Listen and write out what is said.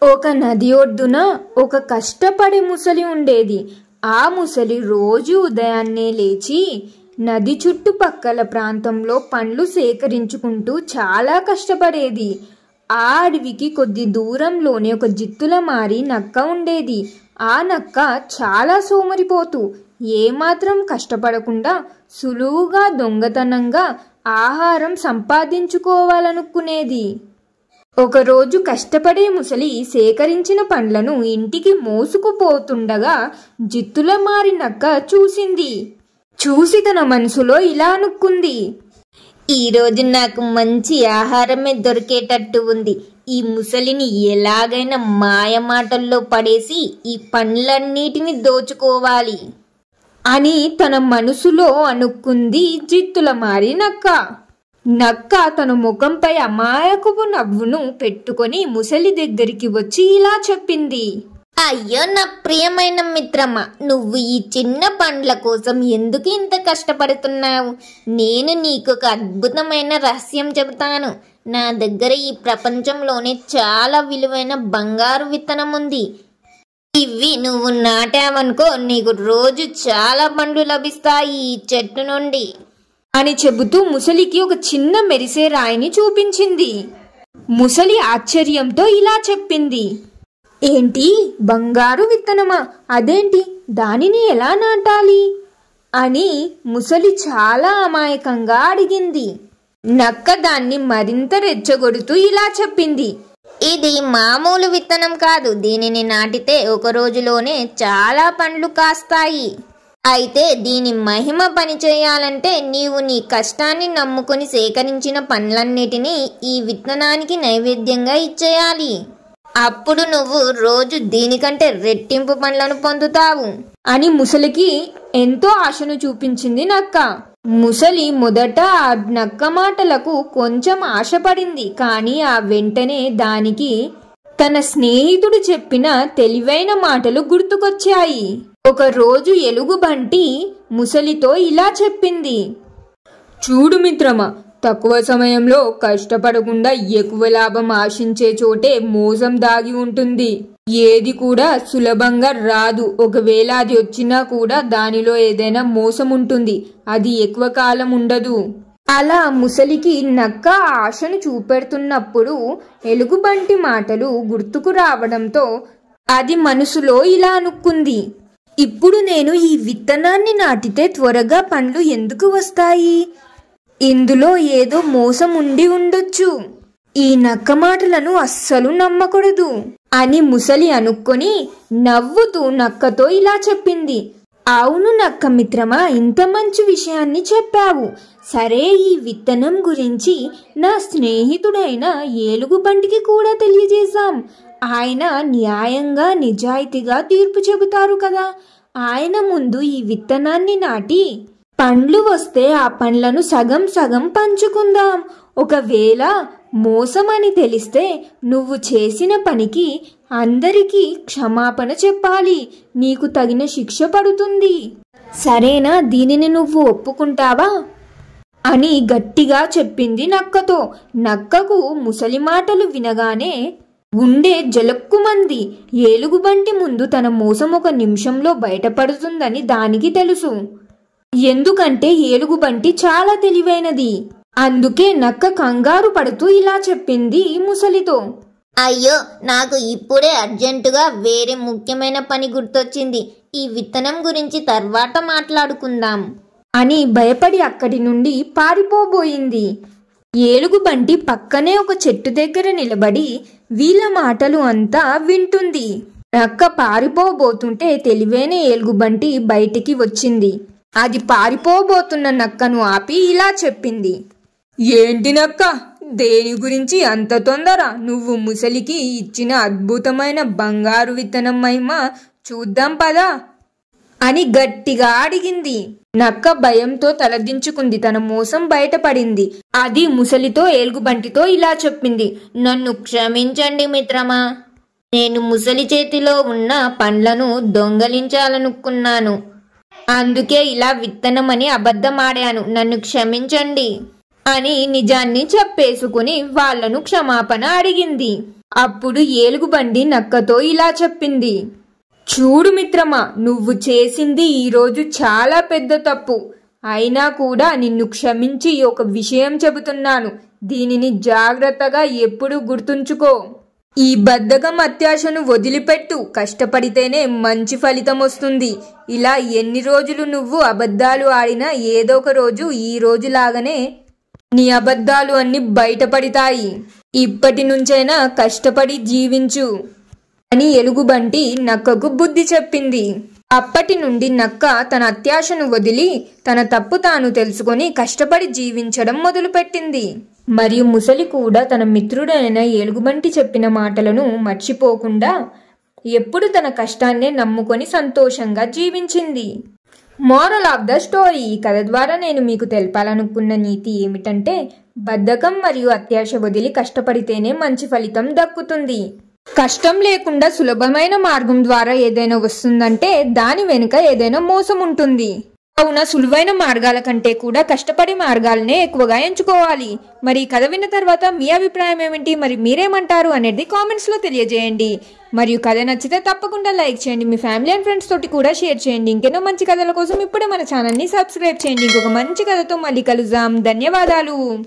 ఒక నది ఒడ్డున ఒక కష్టపడే ముసలి ఉండేది. ఆ ముసలి రోజు ఉదయాన్నే లేచి నది చుట్టుపక్కల ప్రాంతంలో పండ్లు సేకరించుకుంటూ చాలా కష్టపడేది. ఆ అడవికి కొద్ది దూరంలోనే ఒక జిత్తుల మారి నక్క ఉండేది. ఆ నక్క చాలా సోమరిపోతూ ఏమాత్రం కష్టపడకుండా సులువుగా దొంగతనంగా ఆహారం సంపాదించుకోవాలనుకునేది. ఒకరోజు కష్టపడే ముసలి సేకరించిన పండ్లను ఇంటికి మోసుకుపోతుండగా జిత్తుల మారి నక్క చూసి తన మనసులో ఇలా అనుకుంది, ఈరోజు నాకు మంచి ఆహారమే దొరికేటట్టు ఉంది. ఈ ముసలిని ఎలాగైనా మాయమాటల్లో పడేసి ఈ పండ్లన్నిటిని దోచుకోవాలి అని తన మనసులో అనుకుంది జిత్తుల మారి నక్క. నక్క తన ముఖంపై అమాయకపు నవ్వును పెట్టుకొని ముసలి దగ్గరికి వచ్చి ఇలా చెప్పింది, అయ్యో నా ప్రియమైన మిత్రమా, నువ్వు ఈ చిన్న పండ్ల కోసం ఎందుకు ఇంత కష్టపడుతున్నావు? నేను నీకు ఒక అద్భుతమైన రహస్యం చెబుతాను. నా దగ్గర ఈ ప్రపంచంలోనే చాలా విలువైన బంగారు విత్తనం ఉంది. ఇవి నువ్వు నాటావనుకో, నీకు రోజు చాలా పండ్లు లభిస్తాయి ఈ చెట్టు నుండి అని చెబుతూ ముసలికి ఒక చిన్న మెరిసే రాయిని చూపించింది. ముసలి ఆశ్చర్యంతో ఇలా చెప్పింది, ఏంటి, బంగారు విత్తనమా? అదేంటి, దానిని ఎలా నాటాలి అని ముసలి చాలా అమాయకంగా అడిగింది. నక్క దాన్ని మరింత రెచ్చగొడుతూ ఇలా చెప్పింది, ఇది మామూలు విత్తనం కాదు. దీనిని నాటితే ఒక రోజులోనే చాలా పండ్లు కాస్తాయి. అయితే దీని మహిమ పని చేయాలంటే నీవు నీ కష్టాన్ని నమ్ముకొని సేకరించిన పండ్లన్నిటినీ ఈ విత్తనానికి నైవేద్యంగా ఇచ్చేయాలి. అప్పుడు నువ్వు రోజు దీనికంటే రెట్టింపు పండ్లను పొందుతావు అని ముసలికి ఎంతో ఆశను చూపించింది నక్క. ముసలి మొదట ఆ నక్క మాటలకు కొంచెం ఆశపడింది. కానీ ఆ వెంటనే దానికి తన స్నేహితుడు చెప్పిన తెలివైన మాటలు గుర్తుకొచ్చాయి. ఒక రోజు ఎలుగుబంటి ముసలితో ఇలా చెప్పింది, చూడు మిత్రమా, తక్కువ సమయంలో కష్టపడకుండా ఎక్కువ లాభం ఆశించే చోటే మోసం దాగి ఉంటుంది. ఏది కూడా సులభంగా రాదు. ఒకవేళ అది వచ్చినా కూడా దానిలో ఏదైనా మోసం ఉంటుంది. అది ఎక్కువ కాలం ఉండదు. అలా ముసలికి నక్క ఆశను చూపెడుతున్నప్పుడు ఎలుగుబంటి మాటలు గుర్తుకు రావడంతో అది మనసులో ఇలా అనుకుంది, ఇప్పుడు నేను ఈ విత్తనాన్ని నాటితే త్వరగా పండ్లు ఎందుకు వస్తాయి? ఇందులో ఏదో మోసం ఉండి ఉండొచ్చు. ఈ నక్క మాటలను అస్సలు నమ్మకూడదు అని ముసలి అనుకొని నవ్వుతూ నక్కతో ఇలా చెప్పింది, అవును నక్క మిత్రమా, ఇంత మంచి విషయాన్ని చెప్పావు. సరే, ఈ విత్తనం గురించి నా స్నేహితుడైన ఏలుగుబంటికి కూడా తెలియజేశాం. ఆయన న్యాయంగా నిజాయితీగా తీర్పు చెబుతారు కదా. ఆయన ముందు ఈ విత్తనాన్ని నాటి పండ్లు వస్తే ఆ పండ్లను సగం సగం పంచుకుందాం. ఒకవేళ మోసమని తెలిస్తే నువ్వు చేసిన పనికి అందరికీ క్షమాపణ చెప్పాలి. నీకు తగిన శిక్ష పడుతుంది. సరేనా, దీనిని నువ్వు ఒప్పుకుంటావా అని గట్టిగా చెప్పింది నక్కతో. నక్కకు ముసలి మాటలు వినగానే గుండె జలక్కుమంది. ఏలుగుబంటి ముందు తన మోసం ఒక నిమిషంలో బయటపడుతుందని దానికి తెలుసు. ఎందుకంటే ఏలుగుబంటి చాలా తెలివైనది. అందుకే నక్క కంగారు పడుతూ ఇలా చెప్పింది ముసలితో, అయ్యో, నాకు ఇప్పుడే అర్జెంటుగా వేరే ముఖ్యమైన పని గుర్తొచ్చింది. ఈ విత్తనం గురించి తర్వాత మాట్లాడుకుందాం అని భయపడి అక్కడి నుండి పారిపోబోయింది. ఏలుగుబంటి పక్కనే ఒక చెట్టు దగ్గర నిలబడి వీళ్ళ మాటలు అంతా వింటుంది. నక్క పారిపోబోతుంటే తెలివైన ఏలుగుబంటి బయటికి వచ్చింది. అది పారిపోబోతున్న నక్కను ఆపి ఇలా చెప్పింది, ఏంటి నక్క, దేని గురించి అంత తొందర? నువ్వు ముసలికి ఇచ్చిన అద్భుతమైన బంగారు విత్తనం మహిమ చూద్దాం పదా అని గట్టిగా అడిగింది. నక్క భయంతో తలదించుకుంది. తన మోసం బయటపడింది. అది ముసలితో ఏలుగుబంటితో ఇలా చెప్పింది, నన్ను క్షమించండి మిత్రమా, నేను ముసలి చేతిలో ఉన్న పండ్లను దొంగలించాలనుకున్నాను. అందుకే ఇలా విత్తనం అని అబద్ధమాడాను. నన్ను క్షమించండి అని నిజాన్ని చెప్పేసుకుని వాళ్లను క్షమాపణ అడిగింది. అప్పుడు ఏలుగుబంటి నక్కతో ఇలా చెప్పింది. చూడు మిత్రమా, నువ్వు చేసింది ఈరోజు చాలా పెద్ద తప్పు. అయినా కూడా నిన్ను క్షమించి ఒక విషయం చెబుతున్నాను. దీనిని జాగ్రత్తగా ఎప్పుడూ గుర్తుంచుకో. ఈ బద్ధకం అత్యాశను వదిలిపెట్టు. కష్టపడితేనే మంచి ఫలితం వస్తుంది. ఇలా ఎన్ని రోజులు నువ్వు అబద్ధాలు ఆడినా ఏదో ఒక రోజు ఈ రోజులాగానే నీ అబద్ధాలు అన్ని బయటపడతాయి. ఇప్పటి నుంచైనా కష్టపడి జీవించు అని ఎలుగుబంటి నక్కకు బుద్ధి చెప్పింది. అప్పటి నుండి నక్క తన అత్యాశను వదిలి తన తప్పు తాను తెలుసుకొని కష్టపడి జీవించడం మొదలుపెట్టింది. మరియు ముసలి కూడా తన మిత్రుడైన ఎలుగుబంటి చెప్పిన మాటలను మర్చిపోకుండా ఎప్పుడు తన కష్టాన్నే నమ్ముకొని సంతోషంగా జీవించింది. Moral of the story. ఈ కథ ద్వారా నేను మీకు తెలపాలనుకున్న నీతి ఏమిటంటే, బద్ధకం మరియు అత్యాశ వదిలి కష్టపడితేనే మంచి ఫలితం దక్కుతుంది. కష్టం లేకుండా సులభమైన మార్గం ద్వారా ఏదైనా వస్తుందంటే దాని వెనుక ఏదైనా మోసం ఉంటుంది. కావున సులువైన మార్గాల కంటే కూడా కష్టపడి మార్గాలనే ఎక్కువగా ఎంచుకోవాలి. మరి ఈ కథ విన్న తర్వాత మీ అభిప్రాయం ఏమిటి, మరి మీరేమంటారు అనేది కామెంట్స్ లో తెలియజేయండి. మరియు కథ నచ్చితే తప్పకుండా లైక్ చేయండి. మీ ఫ్యామిలీ అండ్ ఫ్రెండ్స్ తోటి కూడా షేర్ చేయండి. ఇంకెన్నో మంచి కథల కోసం ఇప్పుడే మన ఛానల్ ని సబ్స్క్రైబ్ చేయండి. ఇంకొక మంచి కథతో మళ్ళీ కలుద్దాం. ధన్యవాదాలు.